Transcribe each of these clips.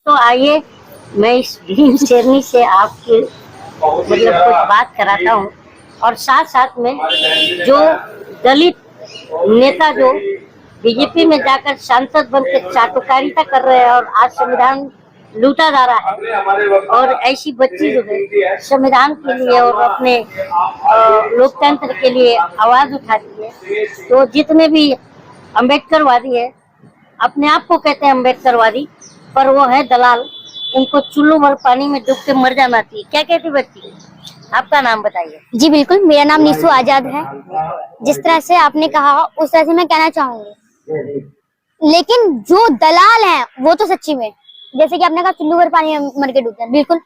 तो आइए मैं इस भीम शेरनी से आपके मतलब कुछ बात कराता हूँ, और साथ साथ में जो दलित नेता जो बीजेपी में जाकर सांसद बनकर चाटुकारिता कर रहे हैं और आज संविधान लूटा जा रहा है, और ऐसी बच्ची जो है संविधान के लिए और अपने लोकतंत्र के लिए आवाज उठाती है, तो जितने भी अम्बेडकरवादी है अपने आप को कहते हैं अम्बेडकरवादी, पर वो है दलाल, उनको चुल्लू भर पानी में डूब के मर जाना चाहिए। क्या कहती बच्ची, आपका नाम बताइए। जी बिल्कुल, मेरा नाम निशु आजाद है। जिस तरह से आपने कहा उस तरह से मैं कहना चाहूंगी, लेकिन जो दलाल हैं वो तो सच्ची में, जैसे कि आपने कहा चुल्लू भर पानी में मर के डूबते हैं, बिल्कुल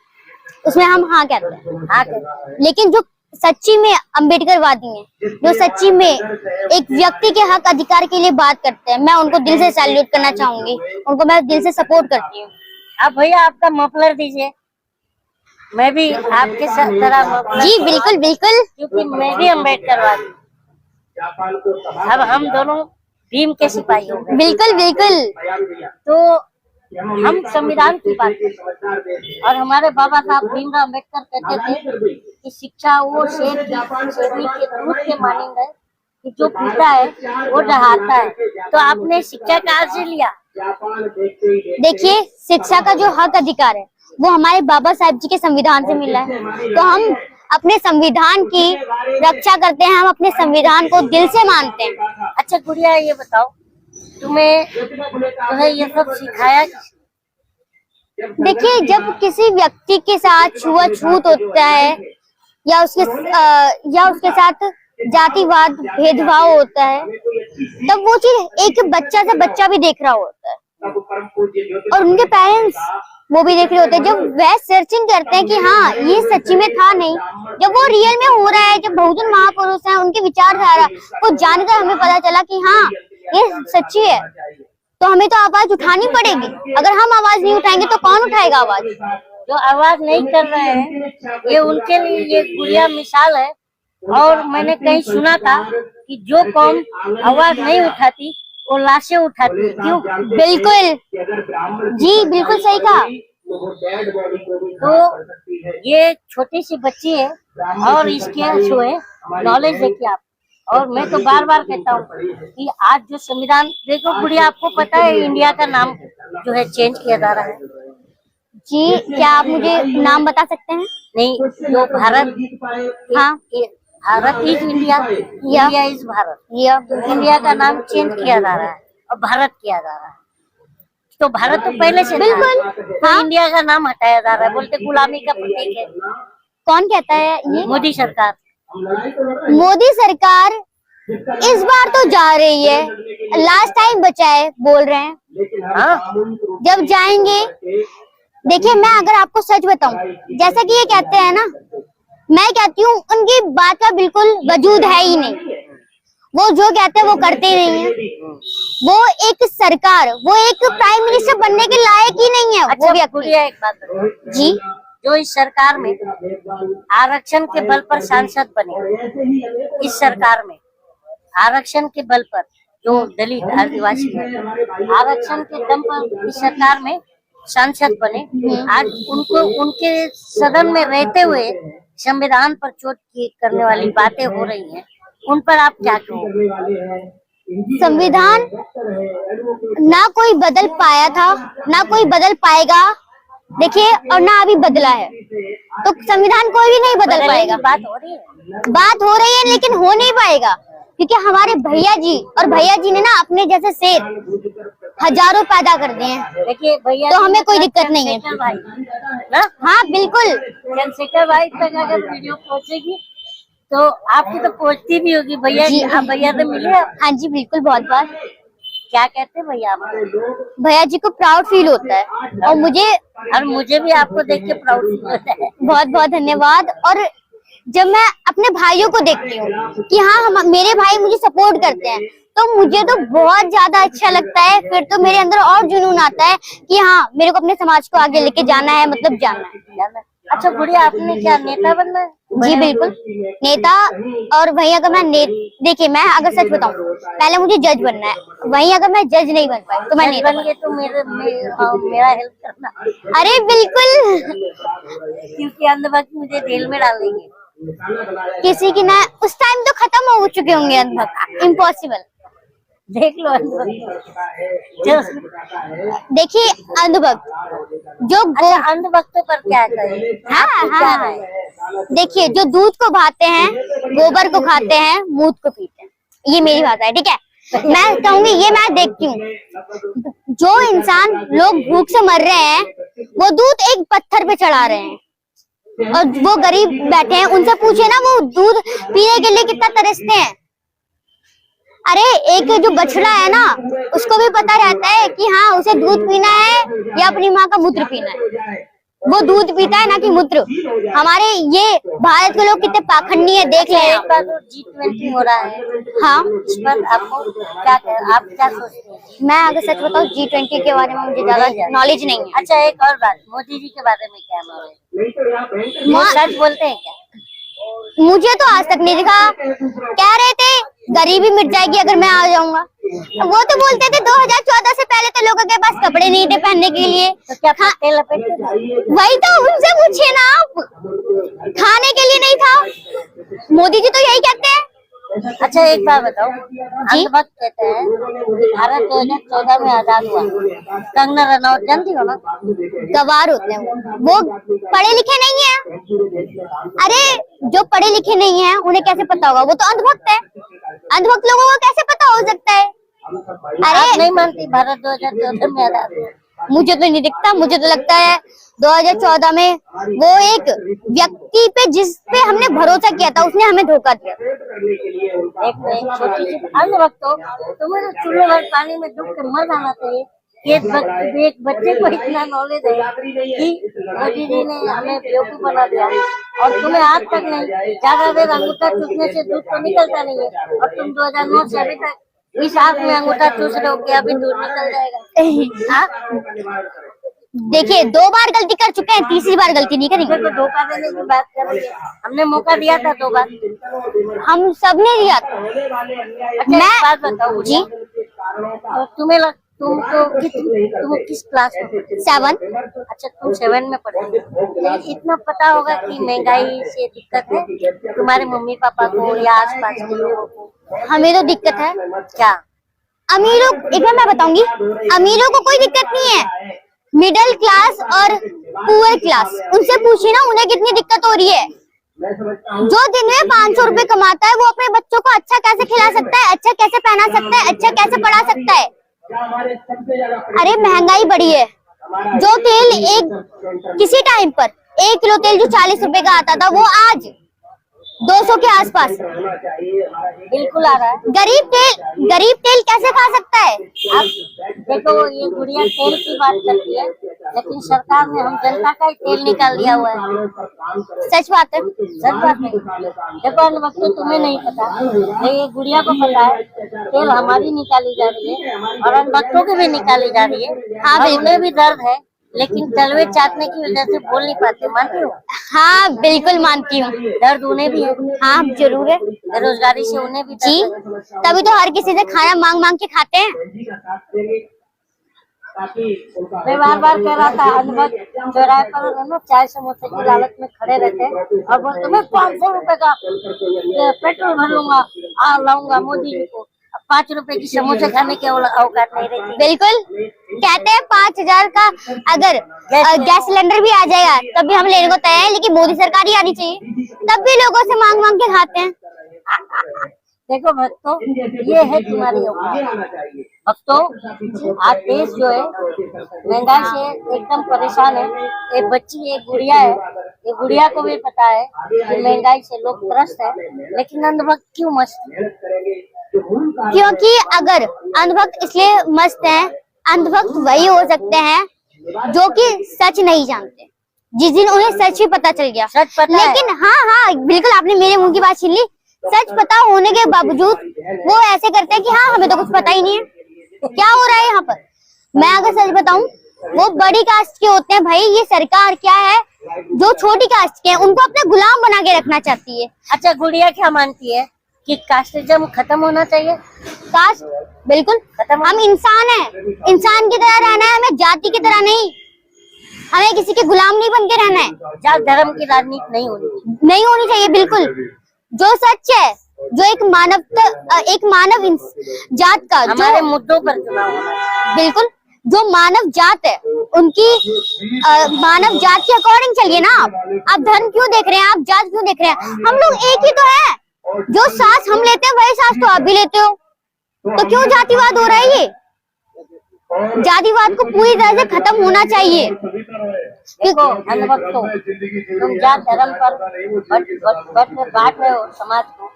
उसमें हम हाँ कहते हैं, हाँ कहते हैं। लेकिन जो सच्ची में अम्बेडकरवादी हैं, जो सच्ची में एक व्यक्ति के हक अधिकार के लिए बात करते हैं, मैं उनको दिल से सैल्यूट करना चाहूंगी, उनको मैं दिल से सपोर्ट करती हूँ। आप भैया आपका मफलर दीजिए, मैं भी आपके तरह मफलर। जी बिल्कुल बिल्कुल, क्योंकि मैं भी अम्बेडकरवादी, अब हम दोनों भीम के सिपाही हो गए। बिल्कुल बिल्कुल। तो हम संविधान की बात करते, और हमारे बाबा साहब भीमराव अम्बेडकर कहते थे कि शिक्षा वो शेर शेरनी के दूध के मानेंगे कि जो पीता है वो डहाता है। तो आपने शिक्षा कहाँ से लिया? देखिए, शिक्षा का जो हक अधिकार है वो हमारे बाबा साहब जी के संविधान से मिला है, तो हम अपने संविधान की रक्षा करते हैं, हम अपने संविधान को दिल से मानते हैं। अच्छा गुड़िया, ये बताओ तुम्हें ये सब सिखाया? देखिए, जब किसी व्यक्ति के साथ छुआछूत होता है या उसके साथ जातिवाद भेदभाव होता है, तब वो चीज एक बच्चा से बच्चा भी देख रहा होता है और उनके पेरेंट्स वो भी देख रहे होते हैं। जब वह सर्चिंग करते हैं कि हाँ ये सच्ची में था नहीं, जब वो रियल में हो रहा है, जब बहुजन महापुरुष हैं उनकी विचारधारा को जानकर हमें पता चला कि हाँ ये सच्ची है, तो हमें तो आवाज उठानी पड़ेगी। अगर हम आवाज नहीं उठाएंगे तो कौन उठाएगा आवाज? जो आवाज नहीं कर रहे हैं ये उनके लिए ये गुड़िया मिसाल है। और मैंने कहीं सुना था कि जो कौम आवाज नहीं उठाती वो लाशें उठाती है। क्यों? बिल्कुल जी, बिल्कुल सही कहा। तो ये छोटी सी बच्ची है और इसके जो है नॉलेज देखिए आप। और मैं तो बार बार कहता हूँ कि आज जो संविधान देखो गुड़िया, आपको पता है इंडिया का नाम जो है चेंज किया जा रहा है। जी, क्या आप मुझे नाम बता सकते हैं? नहीं, जो भारत, हाँ Bharat is India, India is Bharat, India का नाम चेंज किया जा रहा है और भारत किया जा रहा है। तो भारत तो पहले से बिल्कुल, हाँ, इंडिया का नाम हटाया जा रहा है, बोलते गुलामी का प्रतीक है। कौन कहता है ये? मोदी सरकार। मोदी सरकार इस बार तो जा रही है, लास्ट टाइम बचा है बोल रहे हैं। हाँ, जब जाएंगे, देखिए मैं अगर आपको सच बताऊं, जैसा कि ये कहते हैं ना, मैं कहती हूँ उनकी बात का बिल्कुल वजूद है ही नहीं। वो जो कहते हैं वो करते नहीं है। वो एक सरकार, वो एक प्राइम मिनिस्टर बनने के लायक ही नहीं है। अच्छा, वो गुड़िया एक बात बताओ जी, जो इस सरकार में आरक्षण के बल पर सांसद बने, इस सरकार में आरक्षण के बल पर जो दलित आदिवासी है आरक्षण के दम पर इस सरकार में सांसद बने, आज उनको उनके सदन में रहते हुए संविधान पर चोट करने वाली बातें हो रही हैं, उन पर आप क्या कहोगे? संविधान ना कोई बदल पाया था, ना कोई बदल पाएगा, देखिए, और ना अभी बदला है, तो संविधान कोई भी नहीं बदल पाएगा। बात हो रही है लेकिन हो नहीं पाएगा, क्योंकि हमारे भैया जी और भैया जी ने ना अपने जैसे शेर हजारों पैदा कर दिए हैं। देखिए भैया, तो हमें कोई दिक्कत नहीं है ना? हाँ बिल्कुल, चंद्रशेखर भाई तक अगर वीडियो पहुंचेगी तो आपकी तो पहुंचती भी होगी। भैया जी, आप भैया से मिले? हाँ जी बिल्कुल, बहुत बार। क्या कहते हैं भैया? भैया जी को प्राउड फील होता है और मुझे भी आपको देख के प्राउड फील होता है। बहुत बहुत धन्यवाद। और जब मैं अपने भाइयों को देखती हूँ कि हाँ मेरे भाई मुझे सपोर्ट करते हैं, तो मुझे तो बहुत ज्यादा अच्छा लगता है। फिर तो मेरे अंदर और जुनून आता है कि हाँ मेरे को अपने समाज को आगे लेके जाना है, मतलब जाना है। अच्छा गुड़िया, आपने क्या नेता बनना है? जी बिल्कुल, नेता। और वहीं अगर देखिए, मैं अगर सच बताऊं, पहले मुझे जज बनना है, वहीं अगर मैं जज नहीं बन पाई तो मैं नेता बन गए तो मेरा हेल्प करना, अरे बिल्कुल। क्योंकि अंधभक्त मुझे जेल में डाल देंगे। किसी की ना उस टाइम तो खत्म हो चुके होंगे अंधभक्त, इम्पॉसिबल। देख लो देखिए अंधभक्त जो अंधभक्तों पर क्या करें? हाँ, देखिए जो दूध को भाते हैं, गोबर को खाते हैं, मूत को पीते हैं, ये मेरी भाषा है, ठीक है। मैं कहूंगी, ये मैं देखती हूँ, जो इंसान लोग भूख से मर रहे हैं, वो दूध एक पत्थर पे चढ़ा रहे हैं, और वो गरीब बैठे हैं, उनसे पूछे ना, वो दूध पीने के लिए कितना तरसते हैं। अरे एक जो बछड़ा है ना, उसको भी पता रहता है कि हाँ उसे दूध पीना है या अपनी माँ का मूत्र पीना है, वो दूध पीता है ना कि मूत्र। हमारे ये भारत के लोग कितने पाखंडी है, देख ले। एक बार G20 हो रहा है, हाँ, इस पर आपको आप क्या सोचते हैं? मैं अगर सच बताऊं, G20 के बारे में मुझे ज्यादा नॉलेज नहीं है। अच्छा, एक और बात, मोदी जी के बारे में क्या नॉलेज? वो सच बोलते हैं क्या? मुझे तो आज तक नहीं दिखा। कह रहे थे गरीबी मिट जाएगी अगर मैं आ जाऊंगा, वो तो बोलते थे 2014 से पहले तो लोगों के पास कपड़े नहीं थे पहनने के लिए, तो क्या तेल लपेटते थे? वही तो उनसे पूछिए ना आप, खाने के लिए नहीं था। मोदी जी तो यही कहते हैं। अच्छा एक बात बताओ, अंधभक्त कहते हैं भारत 2014 में आजाद हुआ, कंगना रनौत जानती हो ना? गवार होते हैं वो पढ़े लिखे नहीं है। अरे जो पढ़े लिखे नहीं है उन्हें कैसे पता होगा, वो तो अंधभक्त है। अंधभक्त लोगों को कैसे पता हो सकता है? अरे नहीं मानती भारत 2014 में आजाद हुआ? मुझे तो नहीं दिखता, मुझे तो लगता है 2014 में वो एक व्यक्ति पे जिस पे हमने भरोसा किया था, उसने हमें धोखा दिया। एक छोटी सी अंधभक्त हो, तुम्हें तो चूल्हे भर पानी में डूब के मर जाना चाहिए। एक बच्चे को इतना नॉलेज है कि मोदी जी ने हमें बेवकूफ बना दिया, और तुम्हें आज तक नहीं, ज्यादा देर अंगूठा चूसने से दूध तो निकलता नहीं है, और तुम 2009 से अभी तक इस आंख में अंगूठा चूस रहे हो कि अभी दूध निकल जाएगा। देखिए 2 बार गलती कर चुके हैं, तीसरी बार गलती नहीं करेंगे। तो धोखा देने की बात कर रही है, हमने मौका दिया था 2 बार, हम सबने दिया था। अच्छा एक बात बताओ जी, तुम किस क्लास में? 7। अच्छा तुम 7 में पढ़े, तो इतना पता होगा कि महंगाई से दिक्कत है तुम्हारे मम्मी पापा को या आसपास के लोगों को? हमें तो दिक्कत है। क्या? अमीरों, एक बार मैं बताऊंगी, अमीरों को कोई दिक्कत नहीं है, मिडिल क्लास और पुअर क्लास, उनसे पूछिए ना उन्हें कितनी दिक्कत हो रही है। जो दिन में 500 रुपए कमाता है, वो अपने बच्चों को अच्छा कैसे खिला सकता है, अच्छा कैसे पहना सकता है, अच्छा कैसे पढ़ा सकता है? अरे महंगाई बढ़ी है। जो तेल किसी टाइम पर 1 किलो तेल जो 40 रुपए का आता था, वो आज 200 के आसपास बिल्कुल आ रहा है। गरीब तेल कैसे खा सकता है? अब देखो ये गुड़िया तेल की बात करती है, लेकिन सरकार ने हम जनता का ही तेल निकाल दिया हुआ है। सच बात है, सच बात है। देखो अनुभव तो तुम्हें नहीं पता, ये गुड़िया को पता है, तेल हमारी निकाली जा रही है और अनुभक्तों की भी निकाली जा रही है। हाँ उन्हें भी दर्द है, लेकिन तलवे चाटने की वजह से बोल नहीं पाते। मानती हो? हाँ बिल्कुल मानती हूँ, दर्द उन्हें भी है। हाँ जरूर है, बेरोजगारी से उन्हें भी जी, तभी तो हर किसी से खाना मांग मांग के खाते हैं। मैं बार कह रहा था अनुभव चौराहे पर ना चाय समोसे की लालच में खड़े रहते हैं और बोलते मैं 500 रुपए का पेट्रोल भर लूंगा, लाऊंगा मोदी जी को। 5 रुपए की समोसे खाने की औकात नहीं रहती। बिल्कुल, कहते हैं 5000 का अगर गैस सिलेंडर भी आ जाएगा तब भी हम लेने को तैयार हैं, लेकिन मोदी सरकार ही आनी चाहिए, तब भी लोगों से मांग मांग के खाते हैं। देखो भक्तों, ये है तुम्हारी औकात। भक्तों आज देश जो है महंगाई से एकदम परेशान है। एक बच्ची, एक गुड़िया है, ये गुड़िया को भी पता है कि महंगाई से लोग त्रस्त है, लेकिन अंधभक्त क्यों मस्त है? क्योंकि अगर अंधभक्त इसलिए मस्त हैं, अंधभक्त वही हो सकते हैं जो कि सच नहीं जानते, जिस दिन उन्हें सच ही पता चल गया। सच पता लेकिन है। हाँ बिल्कुल, आपने मेरे मुंह की बात छीन ली। सच पता होने के बावजूद वो ऐसे करते हैं कि हाँ हमें तो कुछ पता ही नहीं है क्या हो रहा है यहाँ पर। मैं अगर सच बताऊं, वो बड़ी कास्ट के होते हैं भाई। ये सरकार क्या है, जो छोटी कास्ट के हैं उनको अपने गुलाम बना के रखना चाहती है। अच्छा, गुड़िया क्या मानती है कि कास्टिज्म खत्म होना चाहिए? कास्ट बिल्कुल खत्म। हम इंसान हैं, इंसान की तरह रहना है हमें, जाति की तरह नहीं। हमें किसी के गुलाम नहीं बन के रहना है। जात धर्म की राजनीति नहीं होनी चाहिए। नहीं होनी चाहिए बिल्कुल। जो सच है, जो एक मानव जात का हमारे जो मुद्दों पर चुनाव होना चाहिए। बिल्कुल, जो मानव जात है उनकी मानव जात के अकॉर्डिंग चलिए ना। आप धर्म क्यों देख रहे हैं, आप जात क्यों देख रहे हैं? हम लोग एक ही तो है। जो सांस हम लेते हैं वही सांस तो आप भी लेते हो, तो क्यों जातिवाद हो रहा है? ये जातिवाद को पूरी तरह से खत्म होना चाहिए। देखो अंधभक्तों, तुम जात धर्म पर बांट रहे हो समाज को,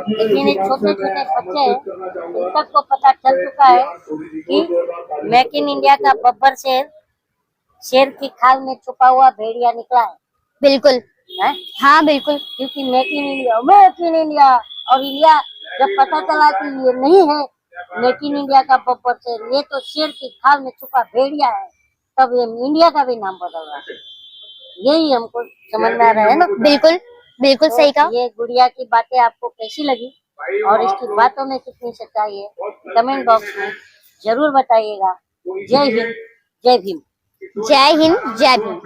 लेकिन ये छोटे छोटे बच्चे हैं, इन तक को पता चल चुका है कि मेक इन इंडिया का बब्बर शेर की खाल में छुपा हुआ भेड़िया निकला है। बिल्कुल है? हाँ बिल्कुल। क्योंकि मेक इन इंडिया और इंडिया जब पता चला कि ये नहीं है मेक इन इंडिया का बब्बर शेर, ये तो शेर की खाल में छुपा भेड़िया है, तब ये इंडिया का भी नाम बदल रहा है। यही हमको समझ में आ रहा है ना। बिल्कुल बिल्कुल सही कहा। ये गुड़िया की बातें आपको कैसी लगी और इसकी बातों में कितनी सच्चाई है, कमेंट बॉक्स में जरूर बताइएगा। जय हिंद, जय भीम। जय हिंद, जय भीम।